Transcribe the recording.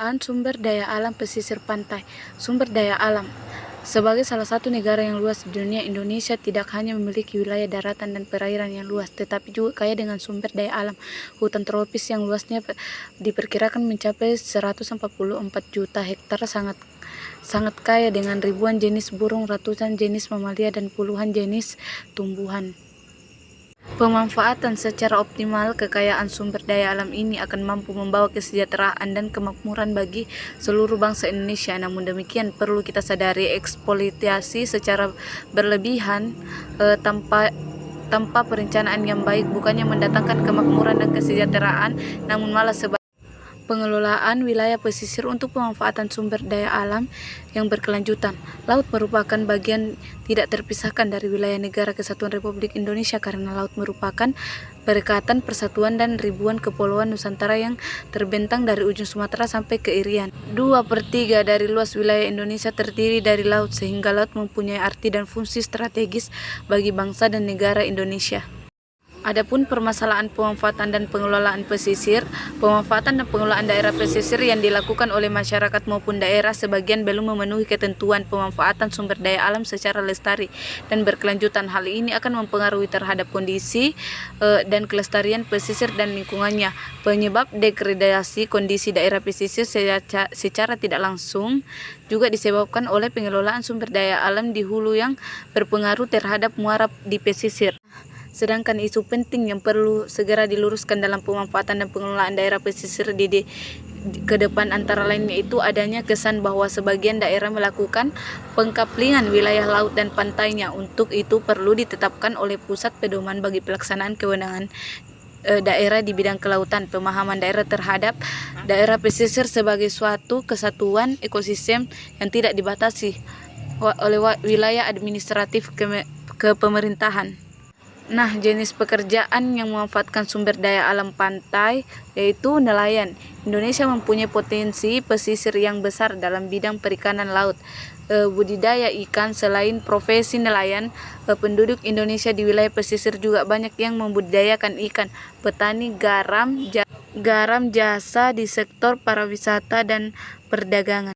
Pengelolaan sumber daya alam pesisir pantai. Sumber daya alam. Sebagai salah satu negara yang luas di dunia, Indonesia tidak hanya memiliki wilayah daratan dan perairan yang luas, tetapi juga kaya dengan sumber daya alam. Hutan tropis yang luasnya diperkirakan mencapai 144 juta hektar sangat kaya dengan ribuan jenis burung, ratusan jenis mamalia, dan puluhan jenis tumbuhan. Pemanfaatan secara optimal kekayaan sumber daya alam ini akan mampu membawa kesejahteraan dan kemakmuran bagi seluruh bangsa Indonesia. Namun demikian, perlu kita sadari eksploitasi secara berlebihan tanpa perencanaan yang baik bukannya mendatangkan kemakmuran dan kesejahteraan, namun malah pengelolaan wilayah pesisir untuk pemanfaatan sumber daya alam yang berkelanjutan. Laut merupakan bagian tidak terpisahkan dari wilayah Negara Kesatuan Republik Indonesia karena laut merupakan perekatan persatuan dan ribuan kepulauan Nusantara yang terbentang dari ujung Sumatera sampai ke Irian. 2/3 dari luas wilayah Indonesia terdiri dari laut, sehingga laut mempunyai arti dan fungsi strategis bagi bangsa dan negara Indonesia. Adapun permasalahan pemanfaatan dan pengelolaan pesisir, pemanfaatan dan pengelolaan daerah pesisir yang dilakukan oleh masyarakat maupun daerah sebagian belum memenuhi ketentuan pemanfaatan sumber daya alam secara lestari dan berkelanjutan. Hal ini akan mempengaruhi terhadap kondisi dan kelestarian pesisir dan lingkungannya. Penyebab degradasi kondisi daerah pesisir secara tidak langsung juga disebabkan oleh pengelolaan sumber daya alam di hulu yang berpengaruh terhadap muara di pesisir. Sedangkan isu penting yang perlu segera diluruskan dalam pemanfaatan dan pengelolaan daerah pesisir ke depan antara lain yaitu adanya kesan bahwa sebagian daerah melakukan pengkaplingan wilayah laut dan pantainya. Untuk itu perlu ditetapkan oleh pusat pedoman bagi pelaksanaan kewenangan daerah di bidang kelautan. Pemahaman daerah terhadap daerah pesisir sebagai suatu kesatuan ekosistem yang tidak dibatasi oleh wilayah administratif kepemerintahan. Nah, jenis pekerjaan yang memanfaatkan sumber daya alam pantai yaitu nelayan. Indonesia mempunyai potensi pesisir yang besar dalam bidang perikanan laut, budidaya ikan. Selain profesi nelayan, penduduk Indonesia di wilayah pesisir juga banyak yang membudidayakan ikan, petani garam, jasa di sektor pariwisata dan perdagangan.